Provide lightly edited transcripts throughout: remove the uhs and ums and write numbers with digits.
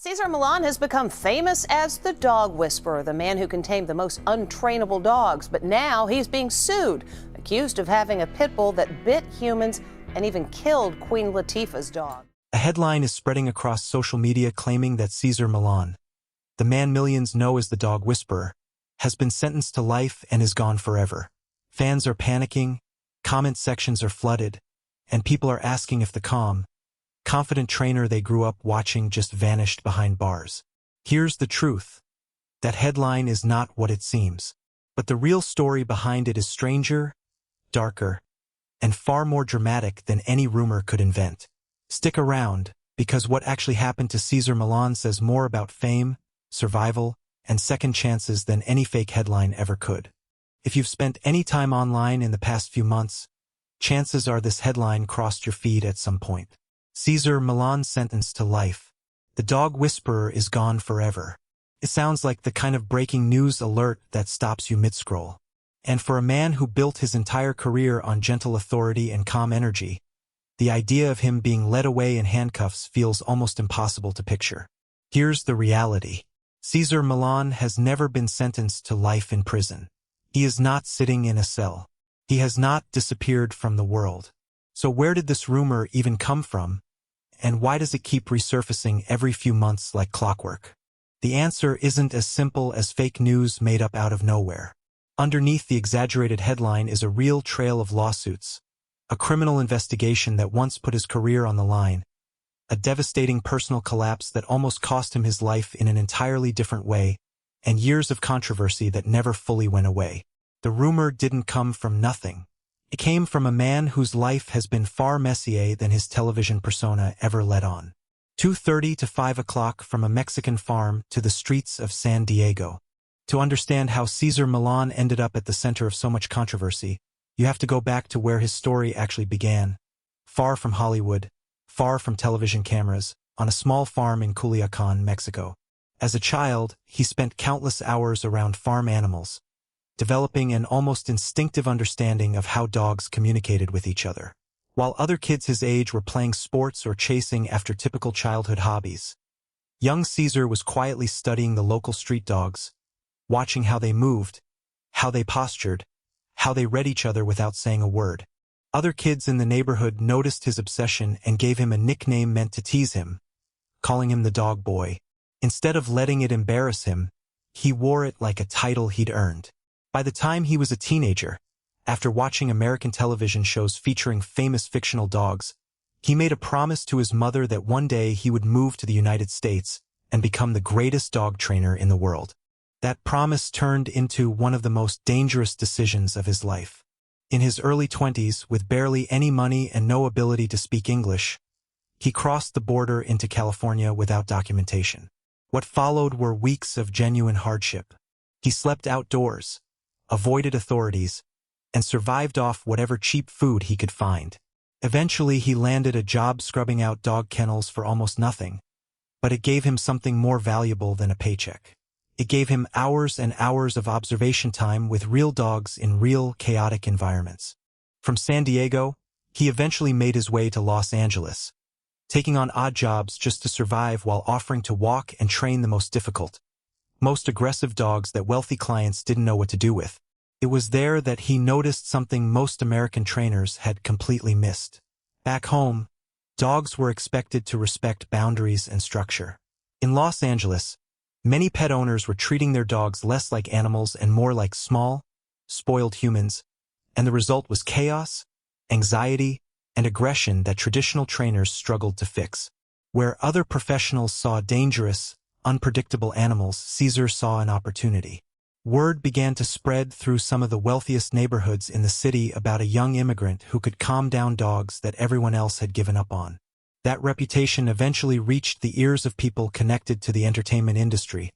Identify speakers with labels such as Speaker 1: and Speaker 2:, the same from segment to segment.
Speaker 1: Cesar Millan has become famous as the dog whisperer, the man who can tame the most untrainable dogs. But now he's being sued, accused of having a pit bull that bit humans and even killed Queen Latifah's dog.
Speaker 2: A headline is spreading across social media claiming that Cesar Millan, the man millions know as the dog whisperer, has been sentenced to life and is gone forever. Fans are panicking, comment sections are flooded, and people are asking if the calm, confident trainer they grew up watching just vanished behind bars. Here's the truth. That headline is not what it seems. But the real story behind it is stranger, darker, and far more dramatic than any rumor could invent. Stick around, because what actually happened to Cesar Millan says more about fame, survival, and second chances than any fake headline ever could. If you've spent any time online in the past few months, chances are this headline crossed your feed at some point. Cesar Millan sentenced to life. The dog whisperer is gone forever. It sounds like the kind of breaking news alert that stops you mid-scroll. And for a man who built his entire career on gentle authority and calm energy, the idea of him being led away in handcuffs feels almost impossible to picture. Here's the reality. Cesar Millan has never been sentenced to life in prison. He is not sitting in a cell. He has not disappeared from the world. So where did this rumor even come from? And why does it keep resurfacing every few months like clockwork? The answer isn't as simple as fake news made up out of nowhere. Underneath the exaggerated headline is a real trail of lawsuits, a criminal investigation that once put his career on the line, a devastating personal collapse that almost cost him his life in an entirely different way, and years of controversy that never fully went away. The rumor didn't come from nothing. It came from a man whose life has been far messier than his television persona ever let on. 2:30 to 5 o'clock from a Mexican farm to the streets of San Diego. To understand how Cesar Millan ended up at the center of so much controversy, you have to go back to where his story actually began. Far from Hollywood, far from television cameras, on a small farm in Culiacan, Mexico. As a child, he spent countless hours around farm animals, developing an almost instinctive understanding of how dogs communicated with each other. While other kids his age were playing sports or chasing after typical childhood hobbies, young Cesar was quietly studying the local street dogs, watching how they moved, how they postured, how they read each other without saying a word. Other kids in the neighborhood noticed his obsession and gave him a nickname meant to tease him, calling him the dog boy. Instead of letting it embarrass him, he wore it like a title he'd earned. By the time he was a teenager, after watching American television shows featuring famous fictional dogs, he made a promise to his mother that one day he would move to the United States and become the greatest dog trainer in the world. That promise turned into one of the most dangerous decisions of his life. In his early 20s, with barely any money and no ability to speak English, he crossed the border into California without documentation. What followed were weeks of genuine hardship. He slept outdoors, avoided authorities, and survived off whatever cheap food he could find. Eventually, he landed a job scrubbing out dog kennels for almost nothing, but it gave him something more valuable than a paycheck. It gave him hours and hours of observation time with real dogs in real, chaotic environments. From San Diego, he eventually made his way to Los Angeles, taking on odd jobs just to survive while offering to walk and train the most difficult, most aggressive dogs that wealthy clients didn't know what to do with. It was there that he noticed something most American trainers had completely missed. Back home, dogs were expected to respect boundaries and structure. In Los Angeles, many pet owners were treating their dogs less like animals and more like small, spoiled humans, and the result was chaos, anxiety, and aggression that traditional trainers struggled to fix. Where other professionals saw dangerous, unpredictable animals, Cesar saw an opportunity. Word began to spread through some of the wealthiest neighborhoods in the city about a young immigrant who could calm down dogs that everyone else had given up on. That reputation eventually reached the ears of people connected to the entertainment industry,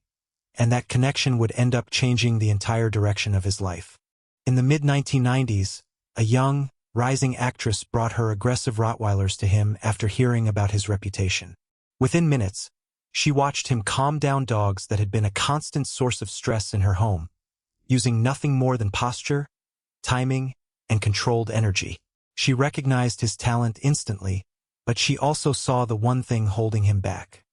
Speaker 2: and that connection would end up changing the entire direction of his life. In the mid-1990s, a young, rising actress brought her aggressive Rottweilers to him after hearing about his reputation. Within minutes, she watched him calm down dogs that had been a constant source of stress in her home, using nothing more than posture, timing, and controlled energy. She recognized his talent instantly, but she also saw the one thing holding him back.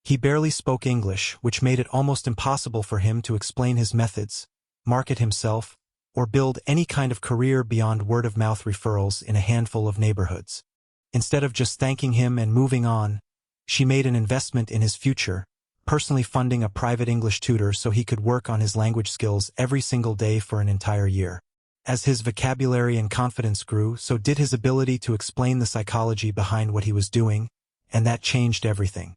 Speaker 2: He barely spoke English, which made it almost impossible for him to explain his methods, market himself, or build any kind of career beyond word-of-mouth referrals in a handful of neighborhoods. Instead of just thanking him and moving on, she made an investment in his future, personally funding a private English tutor so he could work on his language skills every single day for an entire year. As his vocabulary and confidence grew, so did his ability to explain the psychology behind what he was doing, and that changed everything.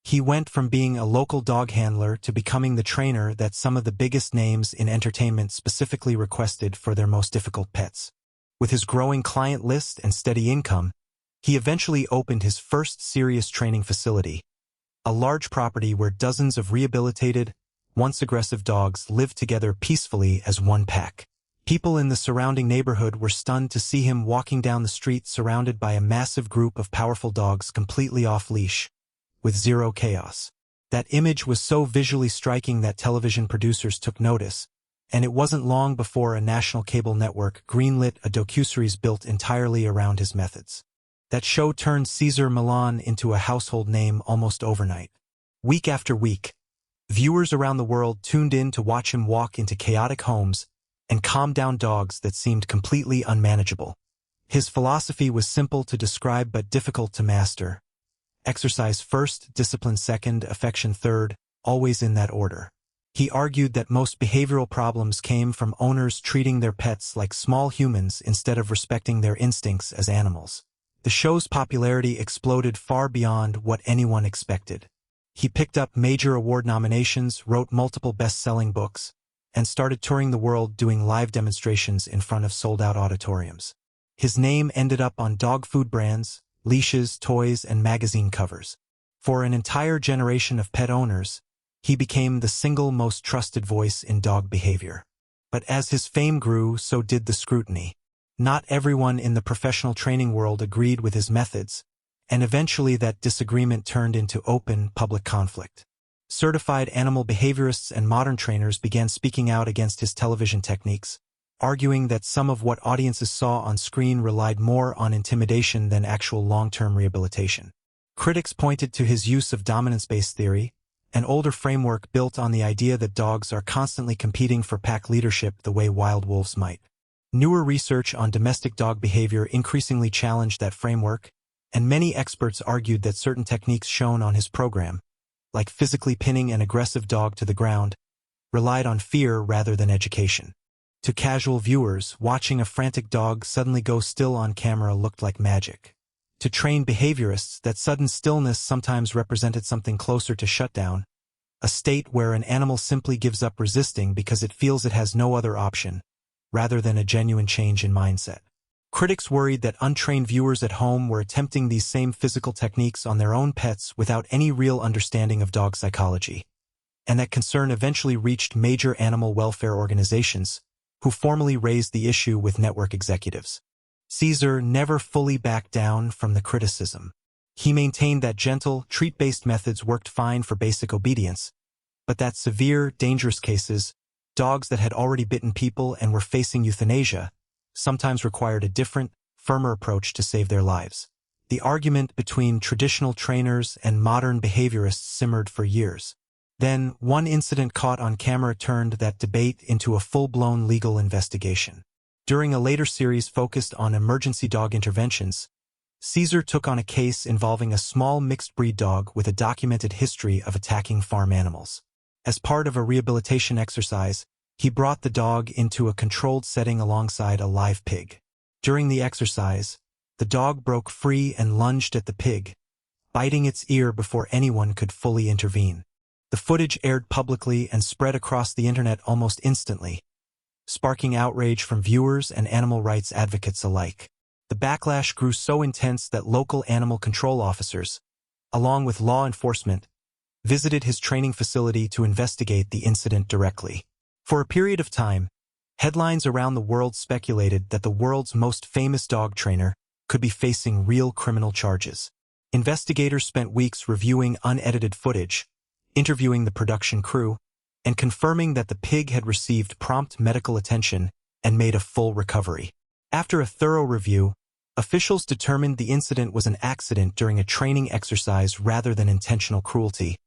Speaker 2: He went from being a local dog handler to becoming the trainer that some of the biggest names in entertainment specifically requested for their most difficult pets. With his growing client list and steady income, he eventually opened his first serious training facility, a large property where dozens of rehabilitated, once aggressive dogs lived together peacefully as one pack. People in the surrounding neighborhood were stunned to see him walking down the street surrounded by a massive group of powerful dogs completely off-leash, with zero chaos. That image was so visually striking that television producers took notice, and it wasn't long before a national cable network greenlit a docuseries built entirely around his methods. That show turned Cesar Millan into a household name almost overnight. Week after week, viewers around the world tuned in to watch him walk into chaotic homes and calm down dogs that seemed completely unmanageable. His philosophy was simple to describe but difficult to master. Exercise first, discipline second, affection third, always in that order. He argued that most behavioral problems came from owners treating their pets like small humans instead of respecting their instincts as animals. The show's popularity exploded far beyond what anyone expected. He picked up major award nominations, wrote multiple best-selling books, and started touring the world doing live demonstrations in front of sold-out auditoriums. His name ended up on dog food brands, leashes, toys, and magazine covers. For an entire generation of pet owners, he became the single most trusted voice in dog behavior. But as his fame grew, so did the scrutiny. Not everyone in the professional training world agreed with his methods, and eventually that disagreement turned into open, public conflict. Certified animal behaviorists and modern trainers began speaking out against his television techniques, arguing that some of what audiences saw on screen relied more on intimidation than actual long-term rehabilitation. Critics pointed to his use of dominance-based theory, an older framework built on the idea that dogs are constantly competing for pack leadership the way wild wolves might. Newer research on domestic dog behavior increasingly challenged that framework, and many experts argued that certain techniques shown on his program, like physically pinning an aggressive dog to the ground, relied on fear rather than education. To casual viewers, watching a frantic dog suddenly go still on camera looked like magic. To trained behaviorists, that sudden stillness sometimes represented something closer to shutdown, a state where an animal simply gives up resisting because it feels it has no other option, rather than a genuine change in mindset. Critics worried that untrained viewers at home were attempting these same physical techniques on their own pets without any real understanding of dog psychology, and that concern eventually reached major animal welfare organizations, who formally raised the issue with network executives. Cesar never fully backed down from the criticism. He maintained that gentle, treat-based methods worked fine for basic obedience, but that severe, dangerous cases, dogs that had already bitten people and were facing euthanasia, sometimes required a different, firmer approach to save their lives. The argument between traditional trainers and modern behaviorists simmered for years. Then, one incident caught on camera turned that debate into a full-blown legal investigation. During a later series focused on emergency dog interventions, Cesar took on a case involving a small mixed-breed dog with a documented history of attacking farm animals. As part of a rehabilitation exercise, he brought the dog into a controlled setting alongside a live pig. During the exercise, the dog broke free and lunged at the pig, biting its ear before anyone could fully intervene. The footage aired publicly and spread across the internet almost instantly, sparking outrage from viewers and animal rights advocates alike. The backlash grew so intense that local animal control officers, along with law enforcement, visited his training facility to investigate the incident directly. For a period of time, headlines around the world speculated that the world's most famous dog trainer could be facing real criminal charges. Investigators spent weeks reviewing unedited footage, interviewing the production crew, and confirming that the pig had received prompt medical attention and made a full recovery. After a thorough review, officials determined the incident was an accident during a training exercise rather than intentional cruelty,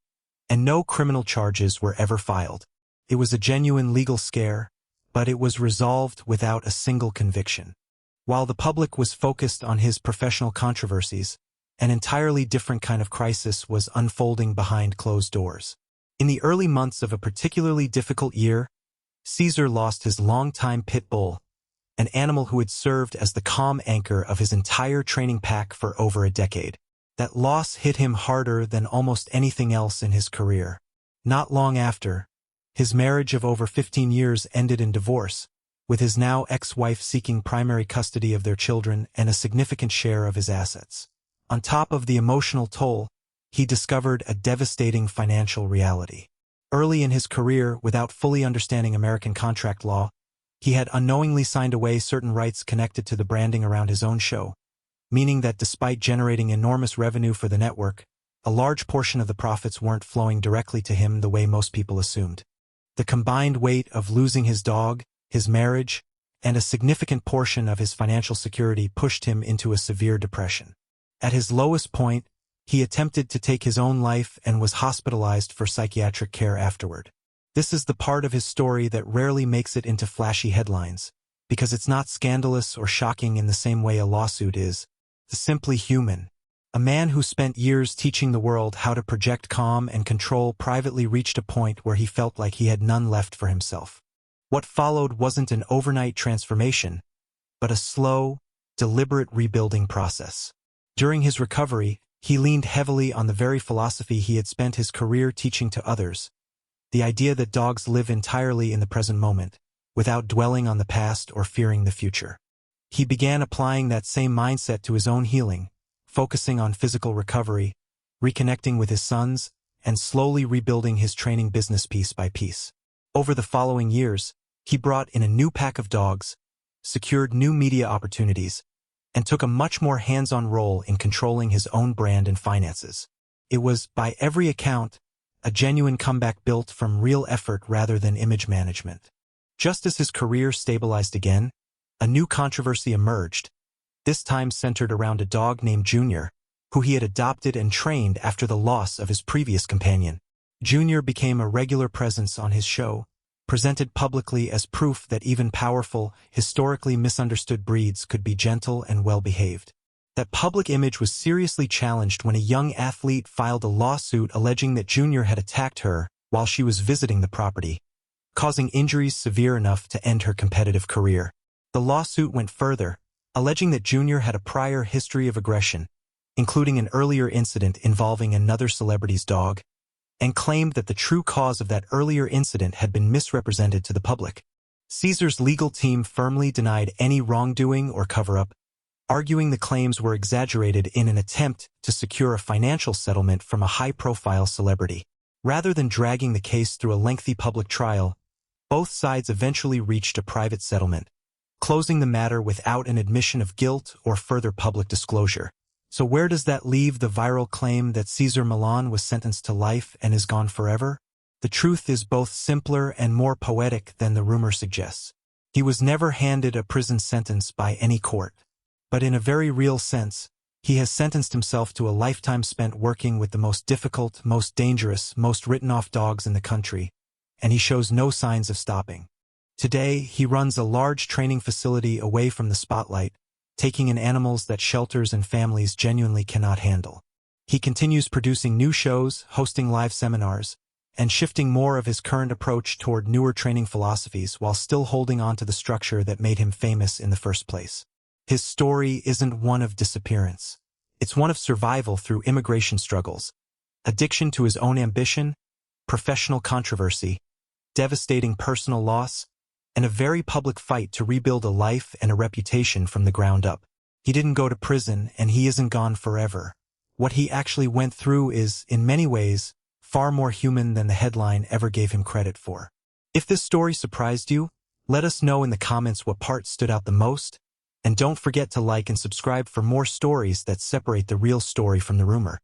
Speaker 2: and no criminal charges were ever filed. It was a genuine legal scare, but it was resolved without a single conviction. While the public was focused on his professional controversies, an entirely different kind of crisis was unfolding behind closed doors. In the early months of a particularly difficult year, Cesar lost his longtime pit bull, an animal who had served as the calm anchor of his entire training pack for over a decade. That loss hit him harder than almost anything else in his career. Not long after, his marriage of over 15 years ended in divorce, with his now ex-wife seeking primary custody of their children and a significant share of his assets. On top of the emotional toll, he discovered a devastating financial reality. Early in his career, without fully understanding American contract law, he had unknowingly signed away certain rights connected to the branding around his own show, meaning that despite generating enormous revenue for the network, a large portion of the profits weren't flowing directly to him the way most people assumed. The combined weight of losing his dog, his marriage, and a significant portion of his financial security pushed him into a severe depression. At his lowest point, he attempted to take his own life and was hospitalized for psychiatric care afterward. This is the part of his story that rarely makes it into flashy headlines, because it's not scandalous or shocking in the same way a lawsuit is. It's simply human. A man who spent years teaching the world how to project calm and control privately reached a point where he felt like he had none left for himself. What followed wasn't an overnight transformation, but a slow, deliberate rebuilding process. During his recovery, he leaned heavily on the very philosophy he had spent his career teaching to others, the idea that dogs live entirely in the present moment, without dwelling on the past or fearing the future. He began applying that same mindset to his own healing, focusing on physical recovery, reconnecting with his sons, and slowly rebuilding his training business piece by piece. Over the following years, he brought in a new pack of dogs, secured new media opportunities, and took a much more hands-on role in controlling his own brand and finances. It was, by every account, a genuine comeback built from real effort rather than image management. Just as his career stabilized again, a new controversy emerged, this time centered around a dog named Junior, who he had adopted and trained after the loss of his previous companion. Junior became a regular presence on his show, presented publicly as proof that even powerful, historically misunderstood breeds could be gentle and well-behaved. That public image was seriously challenged when a young athlete filed a lawsuit alleging that Junior had attacked her while she was visiting the property, causing injuries severe enough to end her competitive career. The lawsuit went further, alleging that Junior had a prior history of aggression, including an earlier incident involving another celebrity's dog, and claimed that the true cause of that earlier incident had been misrepresented to the public. Cesar's legal team firmly denied any wrongdoing or cover-up, arguing the claims were exaggerated in an attempt to secure a financial settlement from a high-profile celebrity. Rather than dragging the case through a lengthy public trial, both sides eventually reached a private settlement, closing the matter without an admission of guilt or further public disclosure. So where does that leave the viral claim that Cesar Millan was sentenced to life and is gone forever? The truth is both simpler and more poetic than the rumor suggests. He was never handed a prison sentence by any court. But in a very real sense, he has sentenced himself to a lifetime spent working with the most difficult, most dangerous, most written-off dogs in the country, and he shows no signs of stopping. Today, he runs a large training facility away from the spotlight, taking in animals that shelters and families genuinely cannot handle. He continues producing new shows, hosting live seminars, and shifting more of his current approach toward newer training philosophies while still holding on to the structure that made him famous in the first place. His story isn't one of disappearance. It's one of survival through immigration struggles, addiction to his own ambition, professional controversy, devastating personal loss, and a very public fight to rebuild a life and a reputation from the ground up. He didn't go to prison, and he isn't gone forever. What he actually went through is, in many ways, far more human than the headline ever gave him credit for. If this story surprised you, let us know in the comments what part stood out the most, and don't forget to like and subscribe for more stories that separate the real story from the rumor.